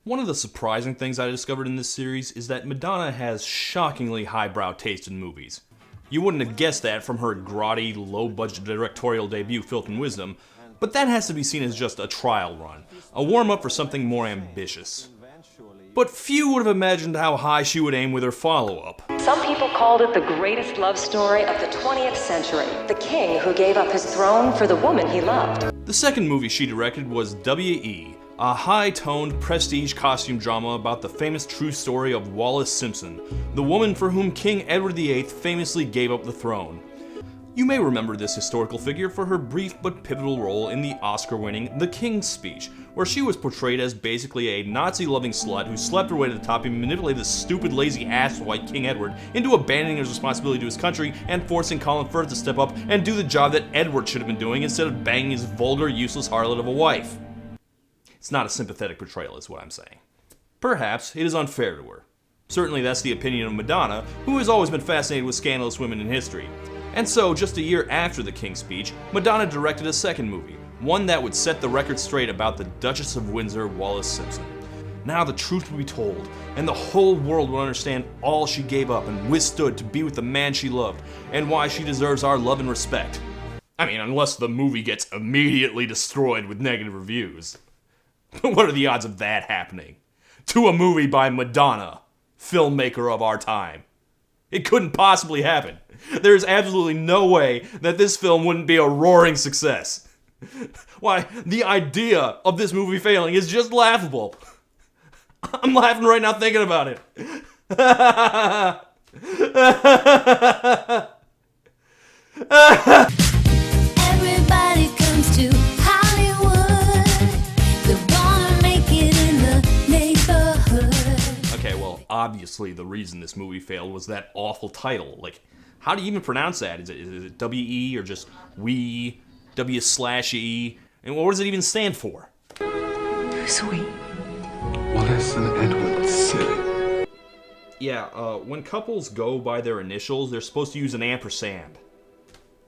One of the surprising things I discovered in this series is that Madonna has shockingly highbrow taste in movies. You wouldn't have guessed that from her grotty, low-budget directorial debut, Filth and Wisdom, but that has to be seen as just a trial run, a warm-up for something more ambitious. But few would have imagined how high she would aim with her follow-up. Some people called it the greatest love story of the 20th century. The king who gave up his throne for the woman he loved. The second movie she directed was W.E., a high-toned, prestige costume drama about the famous true story of Wallis Simpson, the woman for whom King Edward VIII famously gave up the throne. You may remember this historical figure for her brief but pivotal role in the Oscar-winning The King's Speech, where she was portrayed as basically a Nazi-loving slut who slept her way to the top and manipulated the stupid, lazy asswipe King Edward into abandoning his responsibility to his country and forcing Colin Firth to step up and do the job that Edward should have been doing instead of banging his vulgar, useless harlot of a wife. It's not a sympathetic portrayal, is what I'm saying. Perhaps it is unfair to her. Certainly that's the opinion of Madonna, who has always been fascinated with scandalous women in history. And so, just a year after The King's Speech, Madonna directed a second movie, one that would set the record straight about the Duchess of Windsor, Wallis Simpson. Now the truth would be told, and the whole world would understand all she gave up and withstood to be with the man she loved, and why she deserves our love and respect. I mean, unless the movie gets immediately destroyed with negative reviews. What are the odds of that happening? To a movie by Madonna, filmmaker of our time. It couldn't possibly happen. There's absolutely no way that this film wouldn't be a roaring success. Why, the idea of this movie failing is just laughable. I'm laughing right now thinking about it. Everybody comes to Hollywood. They're gonna make it in the neighborhood. Okay, well, obviously the reason this movie failed was that awful title. Like, how do you even pronounce that? Is it W-E or just we, W/E? And what does it even stand for? Sweet. Wallis and Edward, silly. Yeah, when couples go by their initials, they're supposed to use an ampersand.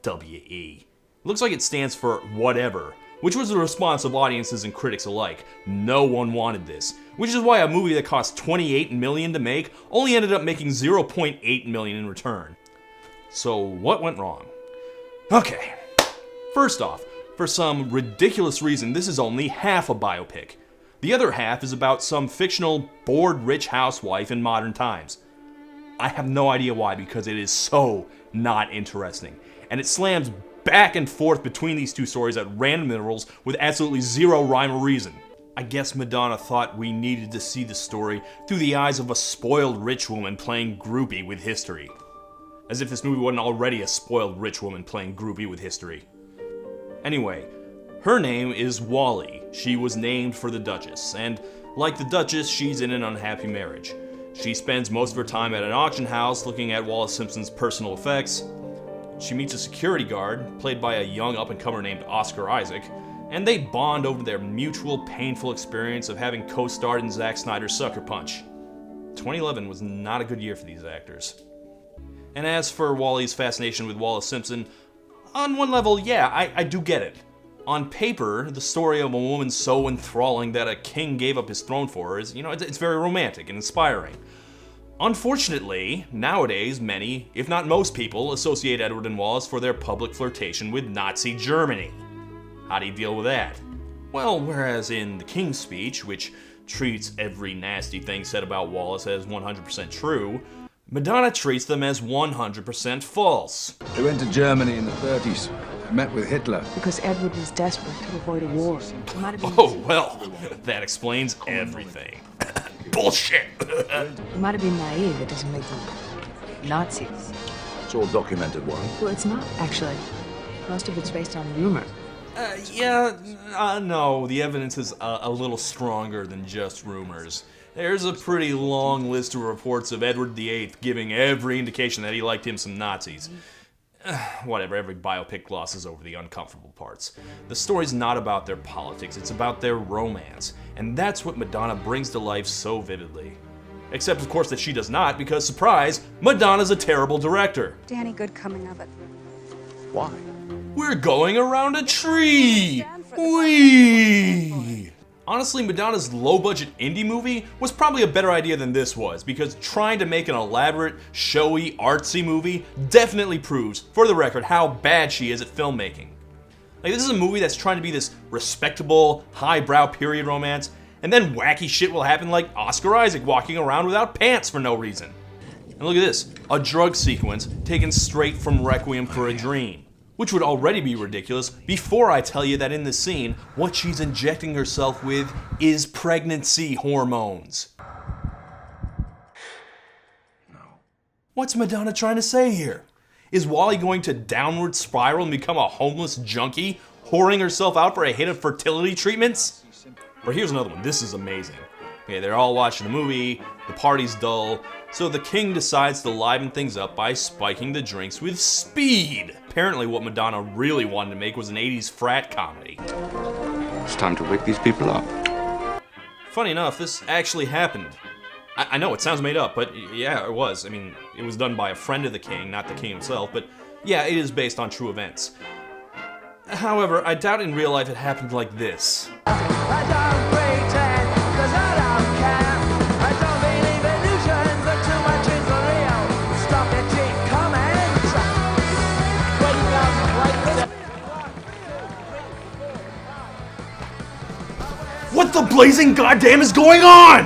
W-E. Looks like it stands for whatever, which was the response of audiences and critics alike. No one wanted this, which is why a movie that cost $28 million to make only ended up making $0.8 million in return. So what went wrong? Okay, first off, for some ridiculous reason, this is only half a biopic. The other half is about some fictional, bored rich housewife in modern times. I have no idea why, because it is so not interesting, and it slams back and forth between these two stories at random intervals with absolutely zero rhyme or reason. I guess Madonna thought we needed to see the story through the eyes of a spoiled rich woman playing groupie with history. As if this movie wasn't already a spoiled rich woman playing groupie with history. Anyway, her name is Wally. She was named for the Duchess, and like the Duchess, she's in an unhappy marriage. She spends most of her time at an auction house looking at Wallis Simpson's personal effects. She meets a security guard, played by a young up-and-comer named Oscar Isaac, and they bond over their mutual painful experience of having co-starred in Zack Snyder's Sucker Punch. 2011 was not a good year for these actors. And as for Wally's fascination with Wallis Simpson, on one level, yeah, I do get it. On paper, the story of a woman so enthralling that a king gave up his throne for her is, it's very romantic and inspiring. Unfortunately, nowadays, many, if not most people, associate Edward and Wallis for their public flirtation with Nazi Germany. How do you deal with that? Well, whereas in The King's Speech, which treats every nasty thing said about Wallis as 100% true, Madonna treats them as 100% false. They went to Germany in the 30s. Met with Hitler. Because Edward was desperate to avoid a war. He might have been Oh, well, that explains everything. Bullshit! He might have been naive. It doesn't make them Nazis. It's all documented, Warren. Well, it's not, actually. Most of it's based on rumor. No, the evidence is a little stronger than just rumors. There's a pretty long list of reports of Edward VIII giving every indication that he liked him some Nazis. Whatever, every biopic glosses over the uncomfortable parts. The story's not about their politics, it's about their romance. And that's what Madonna brings to life so vividly. Except, of course, that she does not, because, surprise, Madonna's a terrible director. Danny, good coming of it. Why? We're going around a tree! Whee! Honestly, Madonna's low-budget indie movie was probably a better idea than this was, because trying to make an elaborate, showy, artsy movie definitely proves, for the record, how bad she is at filmmaking. Like, this is a movie that's trying to be this respectable, highbrow period romance, and then wacky shit will happen like Oscar Isaac walking around without pants for no reason. And look at this, a drug sequence taken straight from Requiem for a Dream. Which would already be ridiculous before I tell you that in the scene, what she's injecting herself with is pregnancy hormones. No. What's Madonna trying to say here? Is Wally going to downward spiral and become a homeless junkie, whoring herself out for a hit of fertility treatments? Or here's another one, this is amazing. Okay, they're all watching the movie, the party's dull, so the king decides to liven things up by spiking the drinks with speed. Apparently what Madonna really wanted to make was an 80s frat comedy. It's time to wake these people up. Funny enough, this actually happened. I know, it sounds made up, but yeah, it was. I mean, it was done by a friend of the king, not the king himself, but yeah, it is based on true events. However, I doubt in real life it happened like this. What the blazing goddamn is going on?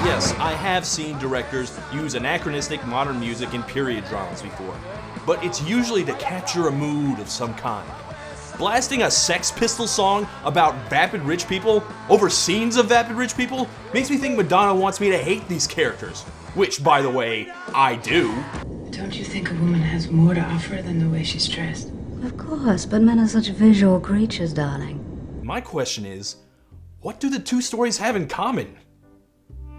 Yes, I have seen directors use anachronistic modern music in period dramas before, but it's usually to capture a mood of some kind. Blasting a Sex Pistols song about vapid rich people over scenes of vapid rich people makes me think Madonna wants me to hate these characters, which, by the way, I do. Don't you think a woman has more to offer than the way she's dressed? Of course, but men are such visual creatures, darling. My question is, what do the two stories have in common?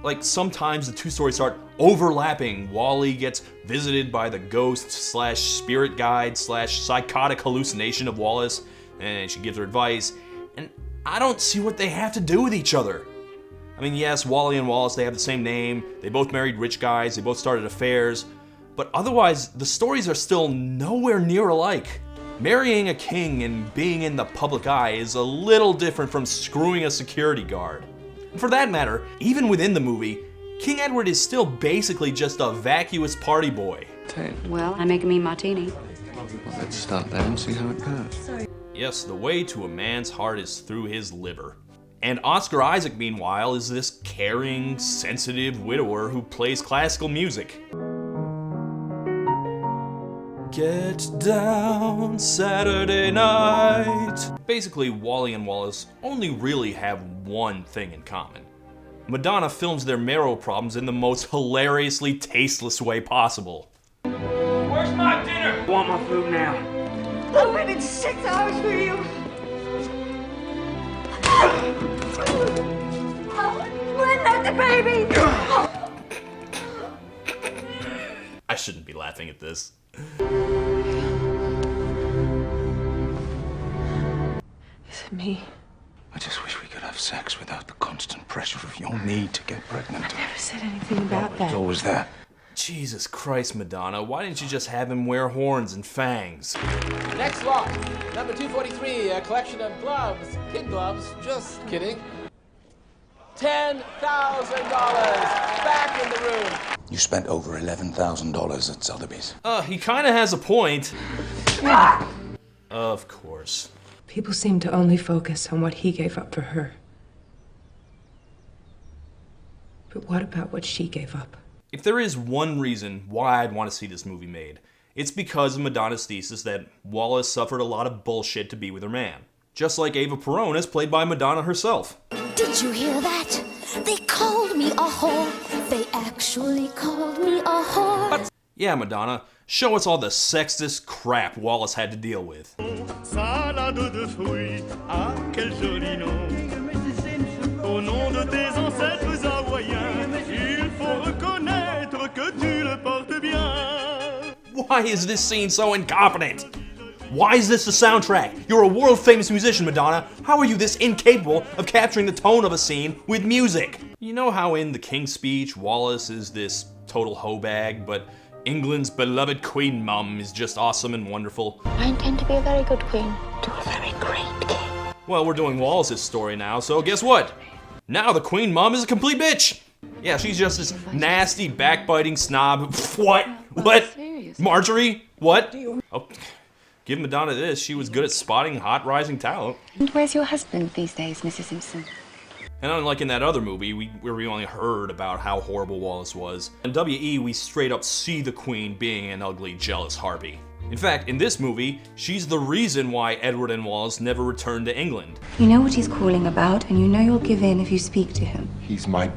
Like, sometimes the two stories start overlapping. Wally gets visited by the ghost / spirit guide / psychotic hallucination of Wallis, and she gives her advice, and I don't see what they have to do with each other. I mean, yes, Wally and Wallis, they have the same name, they both married rich guys, they both started affairs, but otherwise, the stories are still nowhere near alike. Marrying a king and being in the public eye is a little different from screwing a security guard. And for that matter, even within the movie, King Edward is still basically just a vacuous party boy. Well, I make me martini. Well, let's start there and see how it goes. Yes, the way to a man's heart is through his liver. And Oscar Isaac, meanwhile, is this caring, sensitive widower who plays classical music. Get down Saturday night. Basically, Wally and Wallis only really have one thing in common. Madonna films their marital problems in the most hilariously tasteless way possible. Where's my dinner? I want my food now. I waited 6 hours for you. When not the baby? I shouldn't be laughing at this. Is it me? I just wish we could have sex without the constant pressure of your need to get pregnant. I never said anything about It's that. always there. Jesus Christ, Madonna, why didn't you just have him wear horns and fangs? Next lot, number 243, a collection of gloves, kid gloves, just kidding. $10,000 back in the room. You spent over $11,000 at Sotheby's. He kinda has a point. Of course. People seem to only focus on what he gave up for her. But what about what she gave up? If there is one reason why I'd want to see this movie made, it's because of Madonna's thesis that Wallis suffered a lot of bullshit to be with her man. Just like Ava Perón, as played by Madonna herself. Did you hear that? They called me a whore. They actually called me a whore. Yeah, Madonna, show us all the sexist crap Wallis had to deal with. Salade de fruits, ah, quel joli nom. Au nom de tes ancêtres hawaïens, il faut reconnaître que tu le portes bien. Why is this scene so incompetent? Why is this the soundtrack? You're a world-famous musician, Madonna. How are you this incapable of capturing the tone of a scene with music? You know how in The King's Speech, Wallis is this total hoe bag, but England's beloved Queen Mum is just awesome and wonderful. I intend to be a very good queen, to a very great king. Well, we're doing Wallis' story now, so guess what? Now the Queen Mum is a complete bitch! Yeah, she's just this nasty, backbiting snob. What? What? Marjorie? What? Oh, give Madonna this, she was good at spotting hot rising talent. And where's your husband these days, Mrs. Simpson? And unlike in that other movie, where we only heard about how horrible Wallis was, in WE we straight up see the Queen being an ugly, jealous harpy. In fact, in this movie, she's the reason why Edward and Wallis never returned to England. You know what he's calling about, and you know you'll give in if you speak to him. He's my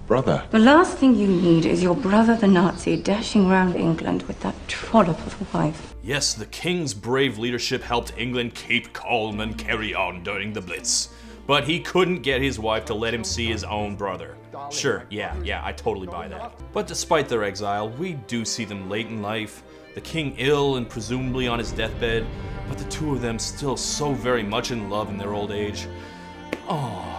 brother. The last thing you need is your brother the Nazi dashing around England with that trollop of a wife. Yes, the King's brave leadership helped England keep calm and carry on during the Blitz. But he couldn't get his wife to let him see his own brother. Sure, yeah, I totally buy that. But despite their exile, we do see them late in life, the King ill and presumably on his deathbed, but the two of them still so very much in love in their old age. Aww.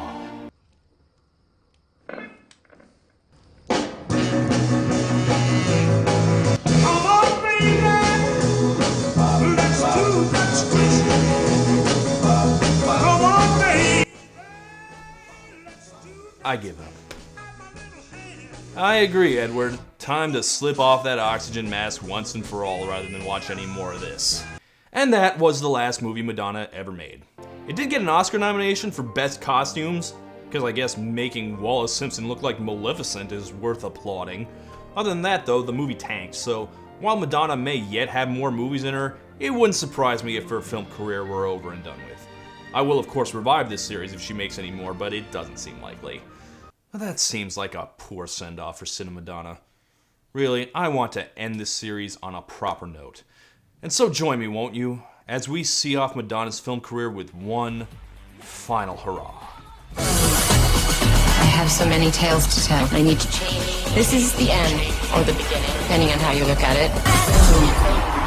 I give up. I agree, Edward. Time to slip off that oxygen mask once and for all rather than watch any more of this. And that was the last movie Madonna ever made. It did get an Oscar nomination for Best Costumes, because I guess making Wallis Simpson look like Maleficent is worth applauding. Other than that though, the movie tanked, so while Madonna may yet have more movies in her, it wouldn't surprise me if her film career were over and done with. I will of course revive this series if she makes any more, but it doesn't seem likely. But that seems like a poor send-off for Cinemadonna. Really, I want to end this series on a proper note. And so join me, won't you, as we see off Madonna's film career with one final hurrah. I have so many tales to tell. I need to change. This is the end, or the beginning, depending on how you look at it.